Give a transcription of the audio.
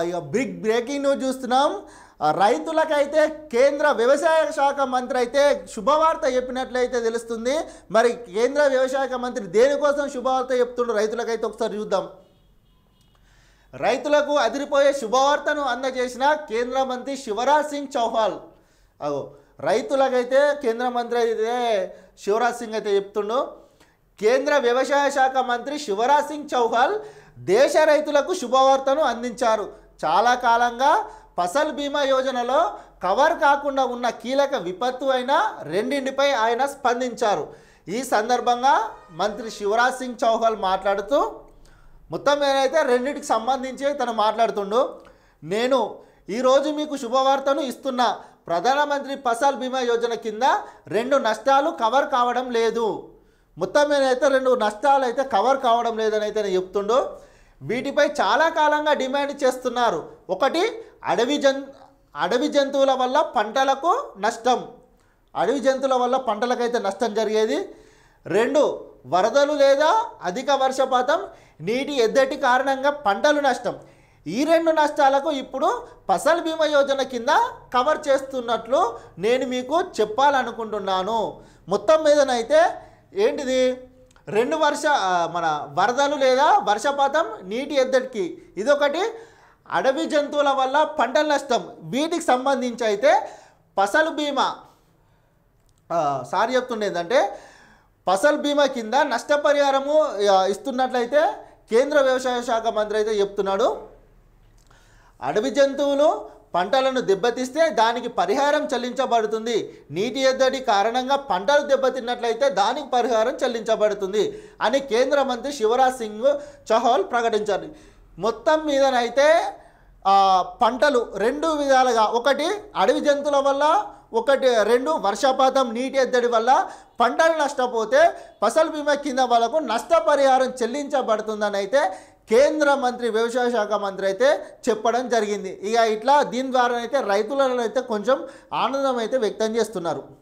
ఇక big breaking news చూస్తున్నాం. రైతులకైతే కేంద్ర వ్యవసాయ శాఖ మంత్రి అయితే శుభవార్త చెప్పినట్లయితే తెలుస్తుంది. మరి కేంద్ర వ్యవసాయ మంత్రి దేనికోసం శుభవార్త చెప్తుండ్రు రైతులకైతే ఒకసారి చూద్దాం. రైతులకు అదిరిపోయే శుభవార్తను అందజేసిన కేంద్ర మంత్రి శివరాజ్ సింగ్ చౌహాన్. రైతులకైతే కేంద్ర మంత్రి అయితే శివరాజ్ సింగ్ అయితే చెప్తుండు. కేంద్ర వ్యవసాయ శాఖ మంత్రి శివరాజ్ సింగ్ చౌహాన్ దేశ రైతులకు శుభవార్తను అందించారు. చాలా కాలంగా ఫసల్ బీమా యోజనలో కవర్ కాకుండా ఉన్న కీలక విపత్తు అయిన రెండింటిపై ఆయన స్పందించారు. ఈ సందర్భంగా మంత్రి శివరాజ్ సింగ్ చౌహాన్ మాట్లాడుతూ మొత్తం ఏదైతే రెండింటికి సంబంధించి తను మాట్లాడుతుండు. నేను ఈరోజు మీకు శుభవార్తను ఇస్తున్నా. ప్రధానమంత్రి ఫసల్ బీమా యోజన కింద 2 నష్టాలు కవర్ కావడం లేదు. మొత్తం ఏదైతే 2 నష్టాలు అయితే కవర్ కావడం లేదని అయితే నేను చెప్తుండు. వీటిపై చాలా కాలంగా డిమాండ్ చేస్తున్నారు. ఒకటి అడవి జంతువుల వల్ల పంటలకు నష్టం, అడవి జంతువుల వల్ల పంటలకైతే నష్టం జరిగేది. 2 వరదలు లేదా అధిక వర్షపాతం, నీటి ఎద్దటి కారణంగా పంటలు నష్టం. ఈ 2 నష్టాలకు ఇప్పుడు ఫసల్ బీమా యోజన కింద కవర్ చేస్తున్నట్లు నేను మీకు చెప్పాలనుకుంటున్నాను. మొత్తం మీదనైతే ఏంటిది 2 మన వరదలు లేదా వర్షపాతం, నీటి ఎద్దడికి, ఇదొకటి అడవి జంతువుల వల్ల పంటల నష్టం. వీటికి సంబంధించి అయితే ఫసల్ బీమా సారి చెప్తుండేందంటే ఫసల్ బీమా కింద నష్టపరిహారము ఇస్తున్నట్లయితే కేంద్ర వ్యవసాయ శాఖ మంత్రి అయితే చెప్తున్నాడు. అడవి జంతువులు పంటలను దెబ్బతీస్తే దానికి పరిహారం చెల్లించబడుతుంది. నీటి ఎద్దడి కారణంగా పంటలు దెబ్బతిన్నట్లయితే దానికి పరిహారం చెల్లించబడుతుంది అని కేంద్ర మంత్రి శివరాజ్ సింగ్ చౌహాన్ ప్రకటించారు. మొత్తం మీదనైతే పంటలు 2 విధాలుగా, ఒకటి అడవి జంతువుల వల్ల, 2 వర్షపాతం, నీటి ఎద్దడి వల్ల పంటలు నష్టపోతే ఫసల్ బీమా కింద వాళ్ళకు నష్టపరిహారం చెల్లించబడుతుందని అయితే కేంద్ర మంత్రి వ్యవసాయ శాఖ మంత్రి అయితే చెప్పడం జరిగింది. ఇక ఇట్లా దీని ద్వారా అయితే రైతులలో అయితే కొంచెం ఆనందం అయితే వ్యక్తం చేస్తున్నారు.